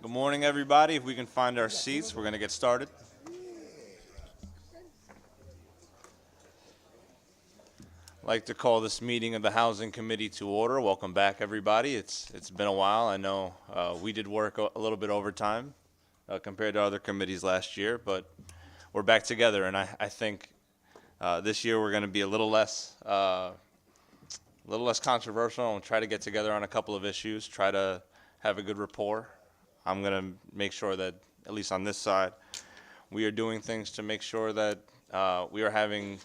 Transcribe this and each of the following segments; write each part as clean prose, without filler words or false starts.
Good morning, everybody. If we can find our seats, we're going to get started. I'd like to call this meeting of the Housing Committee to order. Welcome back, everybody. It's been a while. I know we did work a little bit overtime compared to other committees last year, but we're back together, and I think this year we're going to be a little less controversial and try to get together on a couple of issues, try to have a good rapport. I'm going to make sure that, at least on this side, we are doing things to make sure that we are having,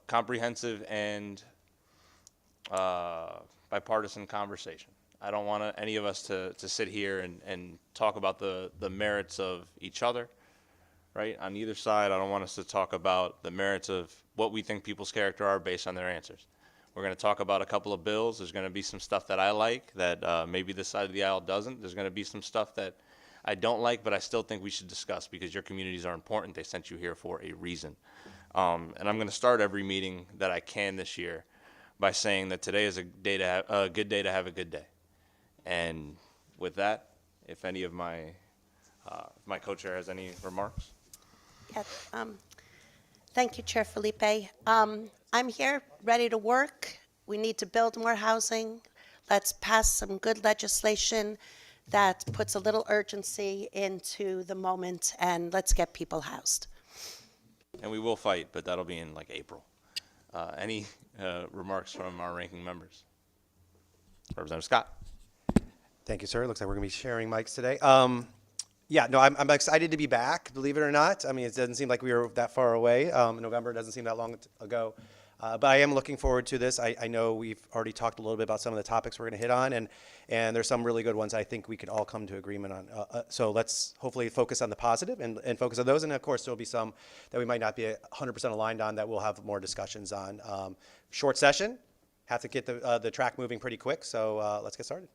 comprehensive and bipartisan conversation. I don't want any of us to sit here and talk about the merits of each other, right? On either side, I don't want us to talk about the merits of what we think people's character are based on their answers. We're going to talk about a couple of bills. There's going to be some stuff that I like that maybe this side of the aisle doesn't. There's going to be some stuff that I don't like, but I still think we should discuss because your communities are important. They sent you here for a reason. And I'm going to start every meeting that I can this year by saying that today is a good day to have a good day. And with that, if any of my co-chair has any remarks. Yes, thank you, Chair Felipe. I'm here, ready to work. We need to build more housing. Let's pass some good legislation that puts a little urgency into the moment, and let's get people housed. And we will fight, but that'll be in like April. Any remarks from our ranking members? Representative Scott. Thank you, sir. Looks like we're going to be sharing mics today. Yeah, no, I'm excited to be back, believe it or not. I mean, it doesn't seem like we were that far away. November doesn't seem that long ago. But I am looking forward to this. I know we've already talked a little bit about some of the topics we're going to hit on, and there's some really good ones I think we could all come to agreement on. So let's hopefully focus on the positive and focus on those. And of course, there'll be some that we might not be 100% aligned on that we'll have more discussions on. Short session, have to get the track moving pretty quick. So let's get started.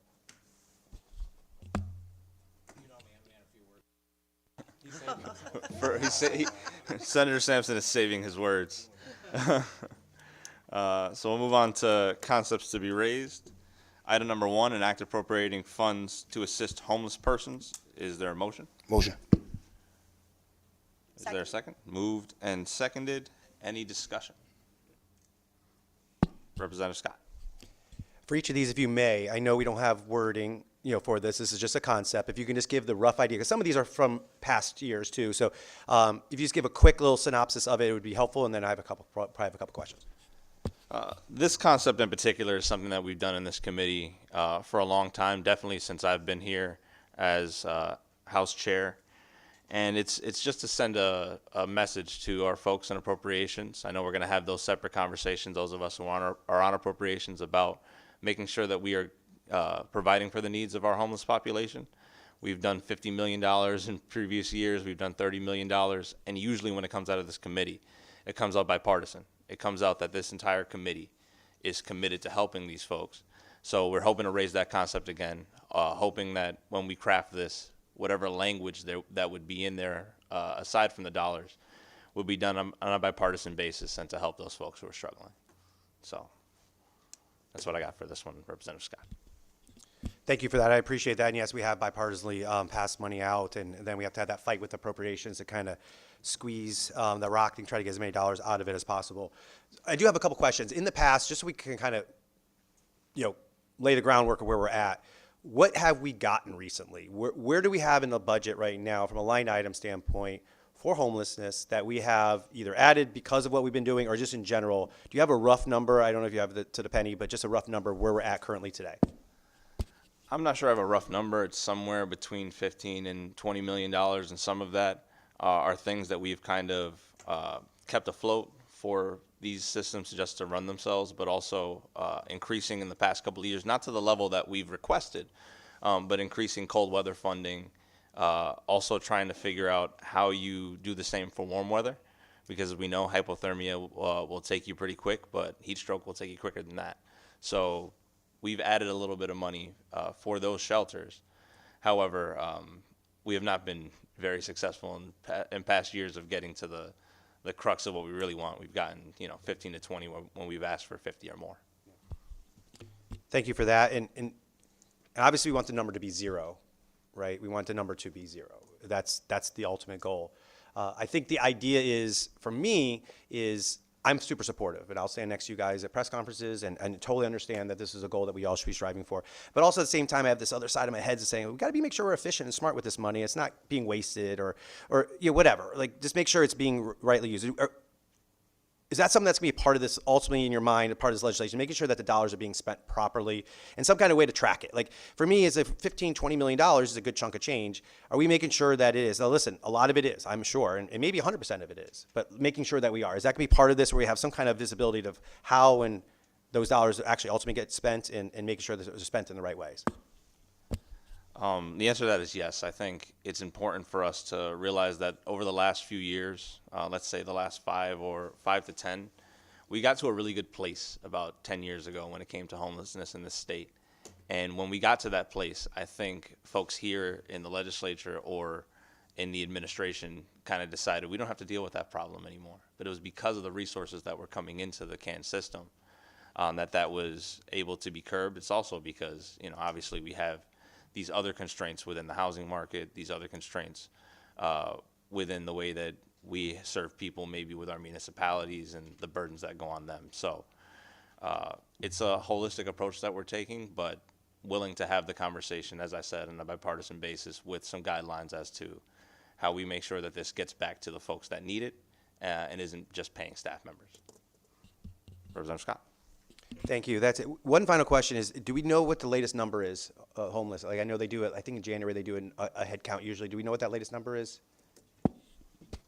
Senator Sampson is saving his words. So we'll move on to concepts to be raised. Item number 1, an act appropriating funds to assist homeless persons. Is there a motion? Motion. Is there a second? Moved and seconded. Any discussion? Representative Scott. For each of these, if you may, I know we don't have wording, for this. This is just a concept. If you can just give the rough idea, because some of these are from past years too. So if you just give a quick little synopsis of it, it would be helpful. And then I have probably have a couple questions. This concept in particular is something that we've done in this committee for a long time, definitely since I've been here as House Chair. And it's just to send a message to our folks in appropriations. I know we're going to have those separate conversations, those of us who are on appropriations, about making sure that we are providing for the needs of our homeless population. We've done $50 million in previous years. We've done $30 million. And usually when it comes out of this committee, it comes out bipartisan. It comes out that this entire committee is committed to helping these folks. So we're hoping to raise that concept again, hoping that when we craft this, whatever language that would be in there, aside from the dollars, will be done on a bipartisan basis and to help those folks who are struggling. So that's what I got for this one, Representative Scott. Thank you for that. I appreciate that. And yes, we have bipartisanly passed money out, and then we have to have that fight with appropriations to kind of squeeze the rock and try to get as many dollars out of it as possible. I do have a couple questions. In the past, just so we can kind of, lay the groundwork of where we're at, what have we gotten recently? Where do we have in the budget right now, from a line item standpoint, for homelessness that we have either added because of what we've been doing or just in general? Do you have a rough number? I don't know if you have it to the penny, but just a rough number where we're at currently today. I'm not sure I have a rough number. It's somewhere between $15 and $20 million, and some of that are things that we've kind of kept afloat for these systems just to run themselves, but also increasing in the past couple of years, not to the level that we've requested, but increasing cold weather funding, also trying to figure out how you do the same for warm weather, because we know hypothermia will take you pretty quick, but heat stroke will take you quicker than that. So we've added a little bit of money for those shelters. However, we have not been very successful in past years of getting to the crux of what we really want. We've gotten 15 to 20 when we've asked for 50 or more. Thank you for that. And And obviously, we want the number to be zero, right? We want the number to be zero. That's the ultimate goal. I think the idea is, for me, is I'm super supportive, and I'll stand next to you guys at press conferences and totally understand that this is a goal that we all should be striving for. But also at the same time, I have this other side of my head that's saying, we've got to make sure we're efficient and smart with this money. It's not being wasted or whatever. Like, just make sure it's being rightly used. Is that something that's going to be part of this, ultimately in your mind, part of this legislation, making sure that the dollars are being spent properly and some kind of way to track it? Like, for me, is if $15, $20 million is a good chunk of change, are we making sure that it is? Now, listen, a lot of it is, I'm sure, and maybe 100% of it is, but making sure that we are. Is that going to be part of this where we have some kind of visibility of how and those dollars actually ultimately get spent and making sure that they're spent in the right ways? The answer to that is yes. I think it's important for us to realize that over the last few years, let's say the last 5 to 10, we got to a really good place about 10 years ago when it came to homelessness in this state. And when we got to that place, I think folks here in the legislature or in the administration kind of decided we don't have to deal with that problem anymore. But it was because of the resources that were coming into the CAN system that was able to be curbed. It's also because, obviously we have these other constraints within the housing market, these other constraints within the way that we serve people, maybe with our municipalities and the burdens that go on them. So it's a holistic approach that we're taking, but willing to have the conversation, as I said, on a bipartisan basis with some guidelines as to how we make sure that this gets back to the folks that need it and isn't just paying staff members. Representative Scott. Thank you. That's it. One final question is, do we know what the latest number is, homeless? Like, I know they do it, I think in January they do a head count usually. Do we know what that latest number is?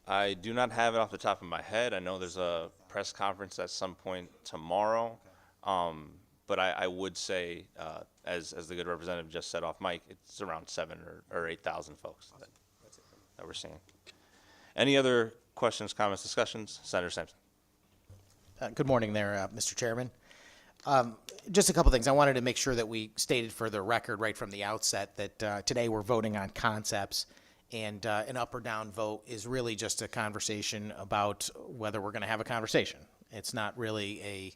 I do not have it off the top of my head. I know there's a press conference at some point tomorrow. But I would say, as the good representative just said off mic, it's around 7,000 or 8,000 folks that we're seeing. Any other questions, comments, discussions? Senator Sampson. Good morning there, Mr. Chairman. Just a couple things. I wanted to make sure that we stated for the record right from the outset that today we're voting on concepts, and an up or down vote is really just a conversation about whether we're going to have a conversation. It's not really a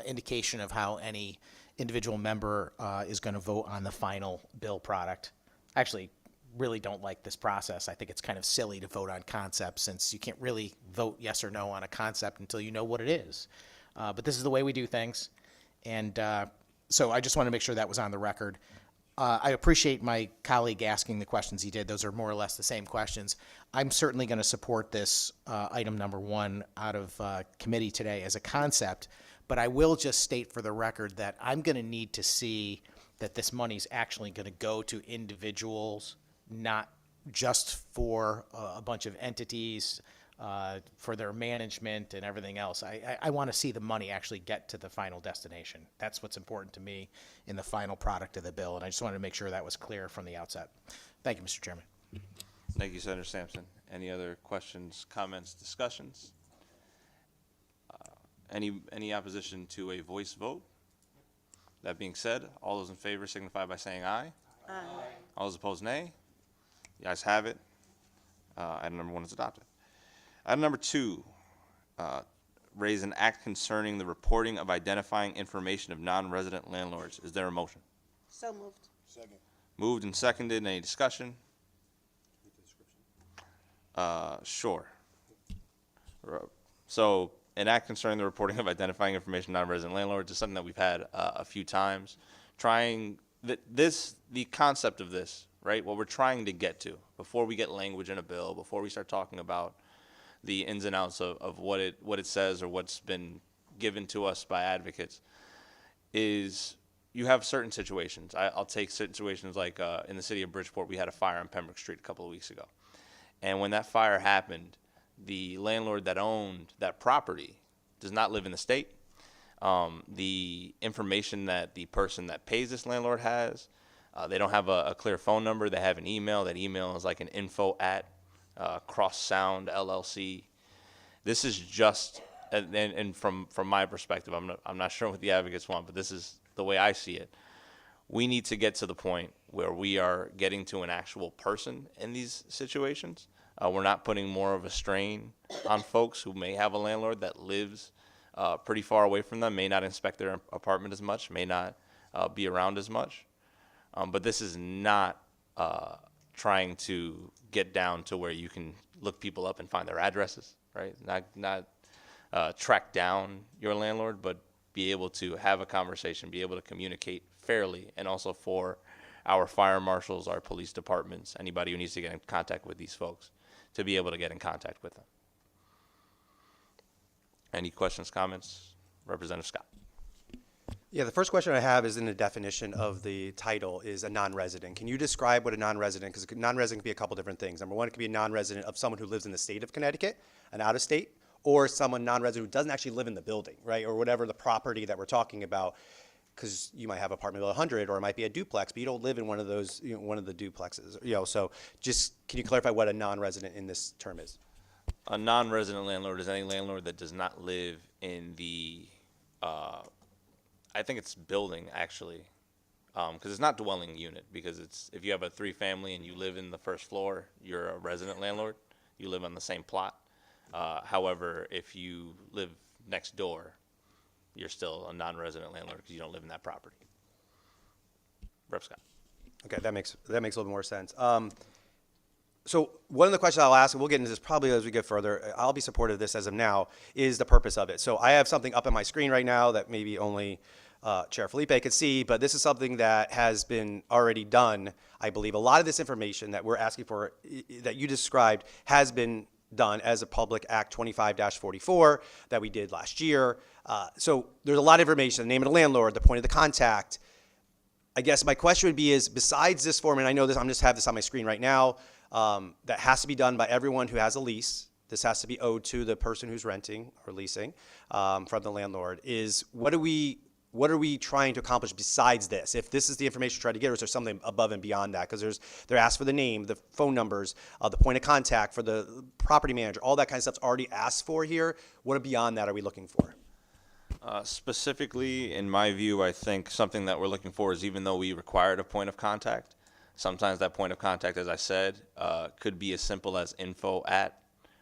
indication of how any individual member is going to vote on the final bill product. I actually really don't like this process. I think it's kind of silly to vote on concepts since you can't really vote yes or no on a concept until you know what it is. But this is the way we do things. And so I just want to make sure that was on the record. I appreciate my colleague asking the questions he did. Those are more or less the same questions. I'm certainly going to support this item number 1 out of committee today as a concept, but I will just state for the record that I'm going to need to see that this money is actually going to go to individuals, not just for a bunch of entities, for their management and everything else. I want to see the money actually get to the final destination. That's what's important to me in the final product of the bill, and I just wanted to make sure that was clear from the outset. Thank you, Mr. Chairman. Thank you, Senator Sampson. Any other questions, comments, discussions? Any opposition to a voice vote? That being said, all those in favor signify by saying aye. Aye. All those opposed, nay. The ayes have it. Item number 1 is adopted. Item number 2, raise an act concerning the reporting of identifying information of non-resident landlords. Is there a motion? So moved. Second. Moved and seconded. Any discussion? Sure. So, an act concerning the reporting of identifying information of non-resident landlords is something that we've had a few times. The concept of this, right, what we're trying to get to before we get language in a bill, before we start talking about the ins and outs of what it says or what's been given to us by advocates, is you have certain situations. I'll take situations like in the city of Bridgeport, we had a fire on Pembroke Street a couple of weeks ago. And when that fire happened, the landlord that owned that property does not live in the state. The information that the person that pays this landlord has, they don't have a clear phone number. They have an email. That email is like an info at Cross Sound LLC. This is just, and from my perspective, I'm not sure what the advocates want, but this is the way I see it. We need to get to the point where we are getting to an actual person in these situations. We're not putting more of a strain on folks who may have a landlord that lives pretty far away from them, may not inspect their apartment as much, may not be around as much. But this is not trying to get down to where you can look people up and find their addresses, right? Not track down your landlord, but be able to have a conversation, be able to communicate fairly, and also for our fire marshals, our police departments, anybody who needs to get in contact with these folks, to be able to get in contact with them. Any questions, comments? Representative Scott. Yeah, the first question I have is in the definition of the title is a non-resident. Can you describe what a non-resident, because non-resident can be a couple different things. Number one, it could be a non-resident of someone who lives in the state of Connecticut and out of state, or someone non-resident who doesn't actually live in the building, right? Or whatever the property that we're talking about, because you might have apartment 100 or it might be a duplex, but you don't live in one of those, one of the duplexes, so just, can you clarify what a non-resident in this term is? A non-resident landlord is any landlord that does not live in the, I think it's building actually, because it's not dwelling unit, because it's, if you have a 3-family and you live in the first floor, you're a resident landlord, you live on the same plot. However, if you live next door, you're still a non-resident landlord because you don't live in that property. Rep. Scott. Okay, that makes a little bit more sense. So one of the questions I'll ask, and we'll get into this probably as we get further, I'll be supportive of this as of now, is the purpose of it. So I have something up on my screen right now that maybe only Chair Felipe could see, but this is something that has been already done. I believe a lot of this information that we're asking for, that you described, has been done as a Public Act 25-44 that we did last year. So there's a lot of information, the name of the landlord, the point of the contact. I guess my question would be is, besides this form, and I know this, I'm just have this on my screen right now, that has to be done by everyone who has a lease. This has to be owed to the person who's renting or leasing from the landlord. Is what are we trying to accomplish besides this? If this is the information we're trying to get, or is there something above and beyond that? Because they're asked for the name, the phone numbers, the point of contact for the property manager, all that kind of stuff's already asked for here. What beyond that are we looking for? Specifically, in my view, I think something that we're looking for is, even though we required a point of contact, sometimes that point of contact, as I said, could be as simple as info at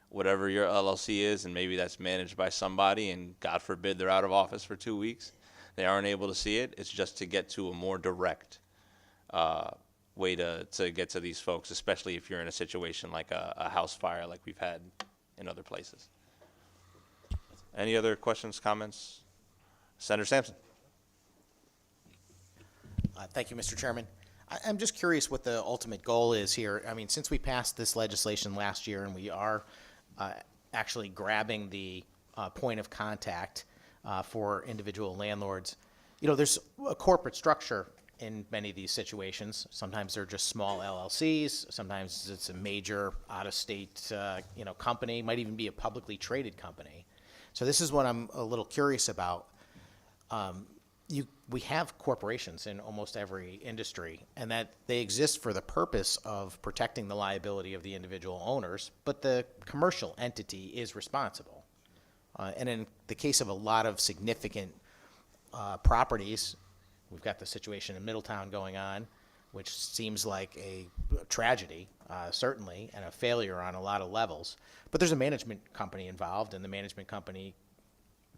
whatever your LLC is, and maybe that's managed by somebody, and God forbid they're out of office for 2 weeks. They aren't able to see it. It's just to get to a more direct way to get to these folks, especially if you're in a situation like a house fire like we've had in other places. Any other questions, comments? Senator Sampson. Thank you, Mr. Chairman. I'm just curious what the ultimate goal is here. I mean, since we passed this legislation last year and we are actually grabbing the point of contact for individual landlords, there's a corporate structure in many of these situations. Sometimes they're just small LLCs. Sometimes it's a major out-of-state, company. Might even be a publicly traded company. So this is what I'm a little curious about. We have corporations in almost every industry, and that they exist for the purpose of protecting the liability of the individual owners, but the commercial entity is responsible. And in the case of a lot of significant properties, we've got the situation in Middletown going on, which seems like a tragedy, certainly, and a failure on a lot of levels. But there's a management company involved, and the management company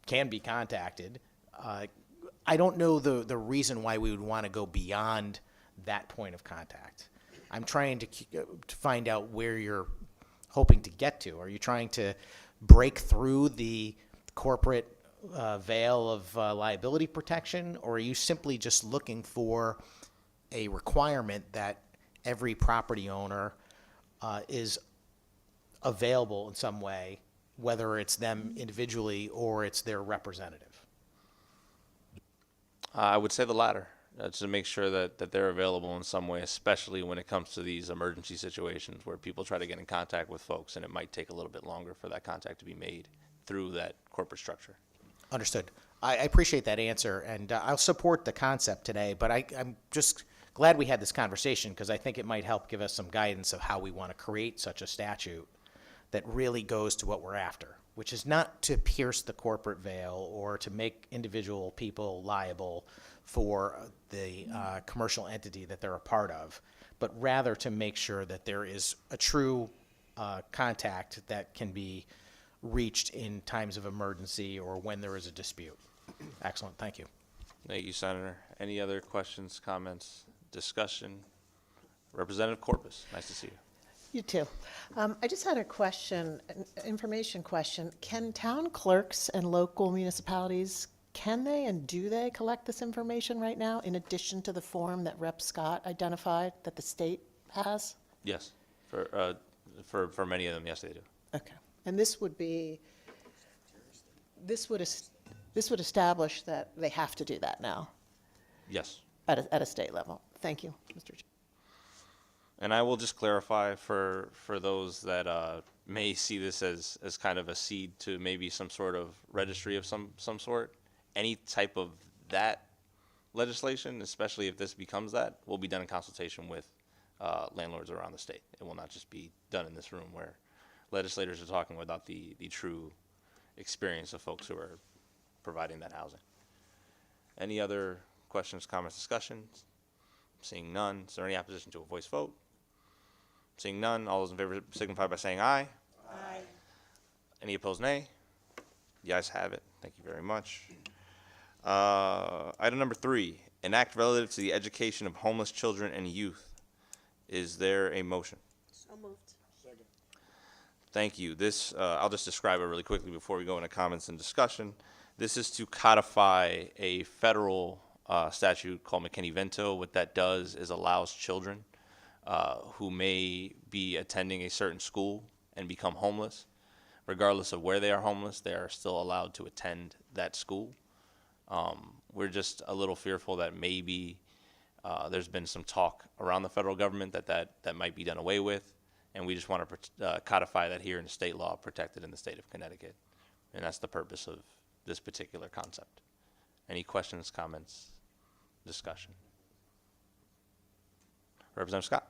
can be contacted. I don't know the reason why we would want to go beyond that point of contact. I'm trying to find out where you're hoping to get to. Are you trying to break through the corporate veil of liability protection, or are you simply just looking for a requirement that every property owner is available in some way, whether it's them individually or it's their representative? I would say the latter, to make sure that they're available in some way, especially when it comes to these emergency situations where people try to get in contact with folks, and it might take a little bit longer for that contact to be made through that corporate structure. Understood. I appreciate that answer, and I'll support the concept today, but I'm just glad we had this conversation because I think it might help give us some guidance of how we want to create such a statute that really goes to what we're after, which is not to pierce the corporate veil or to make individual people liable for the commercial entity that they're a part of, but rather to make sure that there is a true contact that can be reached in times of emergency or when there is a dispute. Excellent. Thank you. Thank you, Senator. Any other questions, comments? discussion? Representative Corpus, nice to see you. You too. I just had a question, an information question. Can town clerks and local municipalities, can they and do they collect this information right now in addition to the form that Rep. Scott identified that the state has? Yes, for many of them, yes, they do. Okay. And this would be, this would establish that they have to do that now Yes. at a state level. Thank you, Mr. Chair. And I will just clarify for those that may see this as kind of a seed to maybe some sort of registry of some sort. Any type of that legislation, especially if this becomes that, will be done in consultation with landlords around the state. It will not just be done in this room where legislators are talking without the true experience of folks who are providing that housing. Any other questions, comments, discussions? Seeing none, is there any opposition to a voice vote? Seeing none, all those in favor signify by saying aye. Aye. Any opposed, nay? The ayes have it. Thank you very much. Item number 3, an act relative to the education of homeless children and youth. Is there a motion? So moved. Thank you. This, I'll just describe it really quickly before we go into comments and discussion. This is to codify a federal statute called McKinney-Vento. What that does is allows children who may be attending a certain school and become homeless, regardless of where they are homeless, they are still allowed to attend that school. We're just a little fearful that maybe there's been some talk around the federal government that might be done away with, and we just want to codify that here in the state law, protected in the state of Connecticut. And that's the purpose of this particular concept. Any questions, comments, discussion? Representative Scott.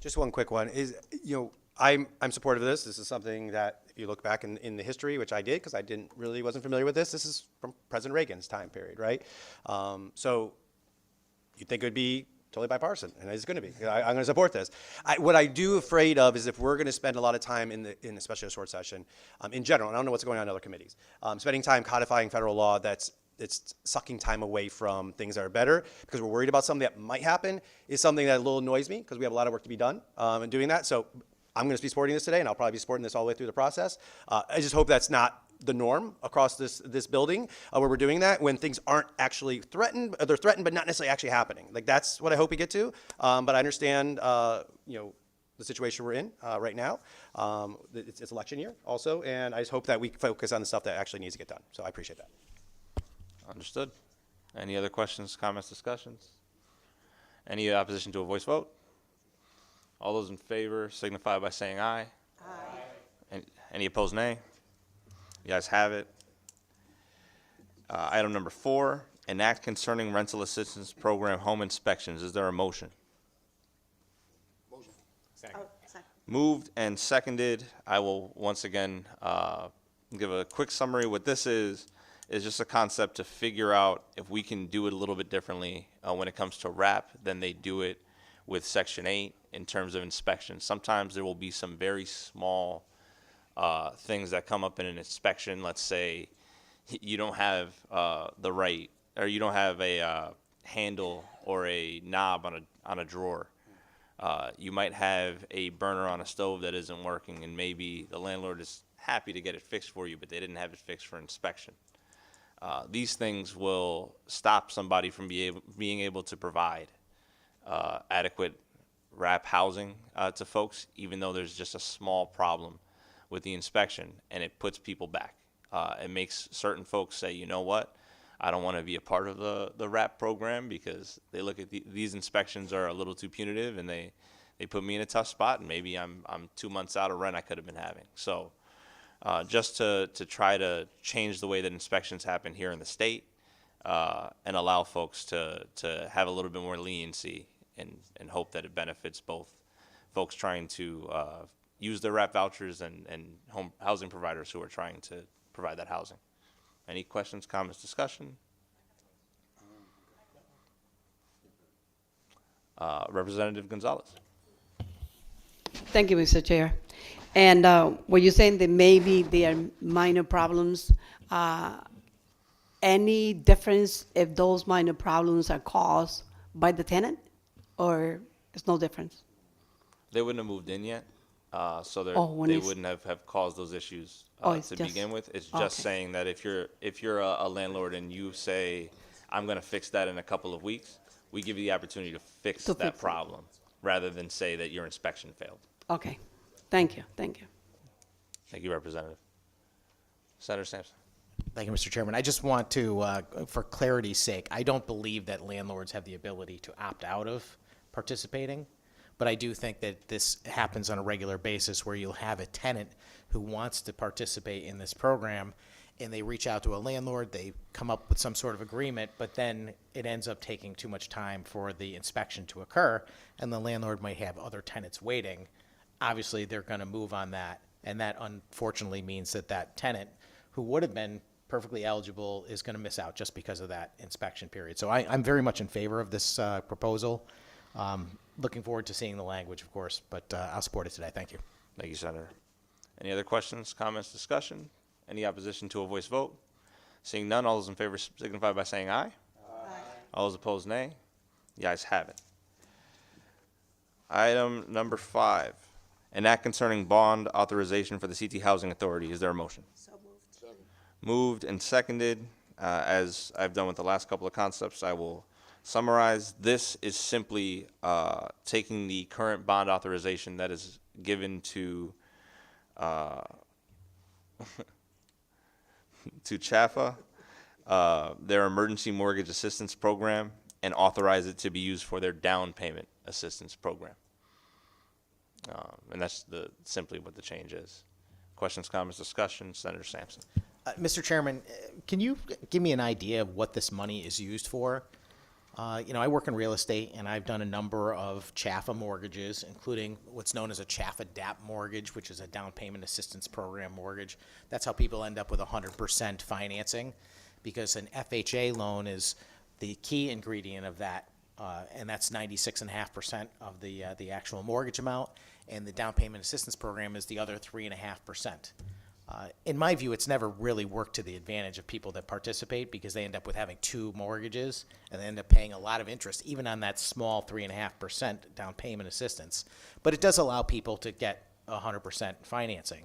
Just one quick one is, I'm supportive of this. This is something that if you look back in the history, which I did because I wasn't familiar with this. This is from President Reagan's time period, right? So you'd think it would be totally bipartisan, and it's going to be. I'm going to support this. What I do afraid of is if we're going to spend a lot of time in especially a short session, in general, and I don't know what's going on in other committees, spending time codifying federal law it's sucking time away from things that are better because we're worried about something that might happen is something that a little annoys me because we have a lot of work to be done in doing that. So I'm going to be supporting this today, and I'll probably be supporting this all the way through the process. I just hope that's not the norm across this building where we're doing that when things aren't actually threatened. They're threatened, but not necessarily actually happening. Like that's what I hope we get to. But I understand, the situation we're in right now. It's election year also, and I just hope that we focus on the stuff that actually needs to get done. So I appreciate that. Understood. Any other questions, comments, discussions? Any opposition to a voice vote? All those in favor signify by saying aye. Aye. Any opposed, nay? You guys have it. Item number 4, an act concerning rental assistance program home inspections. Is there a motion? Oh, second. Moved and seconded. I will once again give a quick summary. What this is just a concept to figure out if we can do it a little bit differently when it comes to RAP than they do it with Section 8 in terms of inspection. Sometimes there will be some very small things that come up in an inspection. Let's say you don't have the right, or you don't have a handle or a knob on a drawer. You might have a burner on a stove that isn't working, and maybe the landlord is happy to get it fixed for you, but they didn't have it fixed for inspection. These things will stop somebody from being able to provide adequate RAP housing to folks, even though there's just a small problem with the inspection, and it puts people back. It makes certain folks say, you know what, I don't want to be a part of the RAP program because they look at these inspections are a little too punitive, and they put me in a tough spot, and maybe I'm 2 months out of rent I could have been having. So just to try to change the way that inspections happen here in the state and allow folks to have a little bit more leniency and hope that it benefits both folks trying to use their RAP vouchers and home housing providers who are trying to provide that housing. Any questions, comments, discussion? Representative Gonzalez. Thank you, Mr. Chair. And were you saying that maybe there are minor problems? Any difference if those minor problems are caused by the tenant? or it's no difference? They wouldn't have moved in yet, so Oh, when they it's- wouldn't have caused those issues Oh, it's to just- begin with. It's just okay. saying that if you're a landlord and you say, I'm going to fix that in a couple of weeks, we give you the opportunity to fix To that fix it. problem rather than say that your inspection failed. Okay, thank you, thank you. Thank you, Representative. Senator Sampson. Thank you, Mr. Chairman. I just want to, for clarity's sake, I don't believe that landlords have the ability to opt out of participating, but I do think that this happens on a regular basis where you'll have a tenant who wants to participate in this program, and they reach out to a landlord, they come up with some sort of agreement, but then it ends up taking too much time for the inspection to occur, and the landlord might have other tenants waiting. Obviously, they're going to move on that, and that unfortunately means that that tenant who would have been perfectly eligible is going to miss out just because of that inspection period. So I'm very much in favor of this proposal. Looking forward to seeing the language, of course, but I'll support it today. Thank you. Thank you, Senator. Any other questions, comments, discussion? Any opposition to a voice vote? Seeing none, all those in favor signify by saying aye. Aye. All those opposed, nay. The ayes have it. Item number 5, an act concerning bond authorization for the CT Housing Authority. Is there a motion? So moved. Moved and seconded. As I've done with the last couple of concepts, I will summarize. This is simply taking the current bond authorization that is given to to CHAFA, their emergency mortgage assistance program, and authorize it to be used for their down payment assistance program. And that's simply what the change is. Questions, comments, discussion? Senator Sampson. Mr. Chairman, can you give me an idea of what this money is used for? I work in real estate, and I've done a number of CHAFA mortgages, including what's known as a CHAFA DAP mortgage, which is a down payment assistance program mortgage. That's how people end up with 100% financing, because an FHA loan is the key ingredient of that, and that's 96.5% of the actual mortgage amount, and the down payment assistance program is the other 3.5%. In my view, it's never really worked to the advantage of people that participate, because they end up with having 2 mortgages and they end up paying a lot of interest, even on that small 3.5% down payment assistance. But it does allow people to get 100% financing.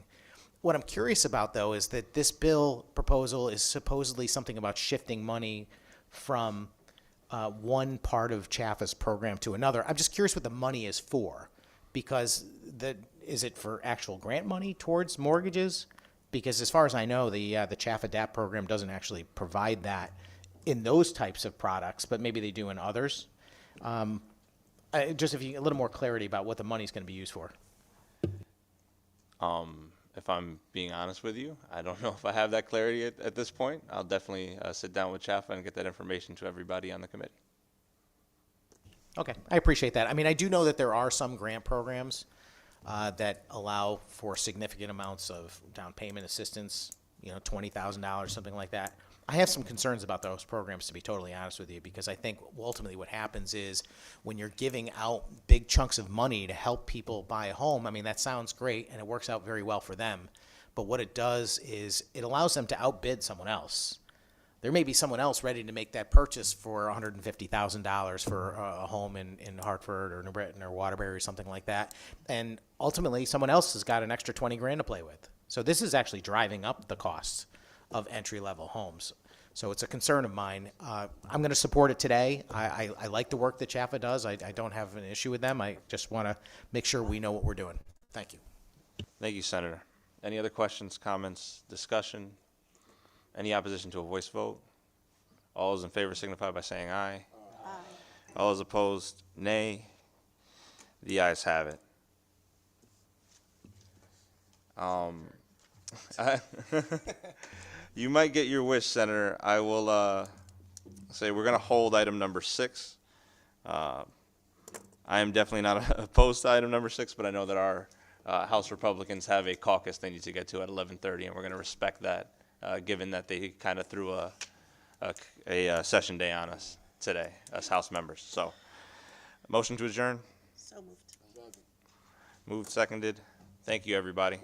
What I'm curious about, though, is that this bill proposal is supposedly something about shifting money from one part of CHAFA's program to another. I'm just curious what the money is for, because is it for actual grant money towards mortgages? Because as far as I know, the CHAFA DAP program doesn't actually provide that in those types of products, but maybe they do in others. Just if you a little more clarity about what the money is going to be used for. If I'm being honest with you, I don't know if I have that clarity at this point. I'll definitely sit down with CHAFA and get that information to everybody on the committee. Okay, I appreciate that. I mean, I do know that there are some grant programs that allow for significant amounts of down payment assistance, $20,000, something like that. I have some concerns about those programs, to be totally honest with you, because I think ultimately what happens is when you're giving out big chunks of money to help people buy a home, I mean, that sounds great and it works out very well for them. But what it does is it allows them to outbid someone else. There may be someone else ready to make that purchase for $150,000 for a home in Hartford or New Britain or Waterbury or something like that. And ultimately, someone else has got an extra 20 grand to play with. So this is actually driving up the costs of entry-level homes. So it's a concern of mine. I'm going to support it today. I like the work that CHAFA does. I don't have an issue with them. I just want to make sure we know what we're doing. Thank you. Thank you, Senator. Any other questions, comments, discussion? Any opposition to a voice vote? All those in favor signify by saying aye. Aye. All those opposed, nay. The ayes have it. You might get your wish, Senator. I will say we're going to hold item number 6. I am definitely not opposed to item number 6, but I know that our House Republicans have a caucus they need to get to at 11:30, and we're going to respect that. Given that they kind of threw a session day on us today, as House members. So, motion to adjourn? So moved. Moved, seconded. Thank you, everybody.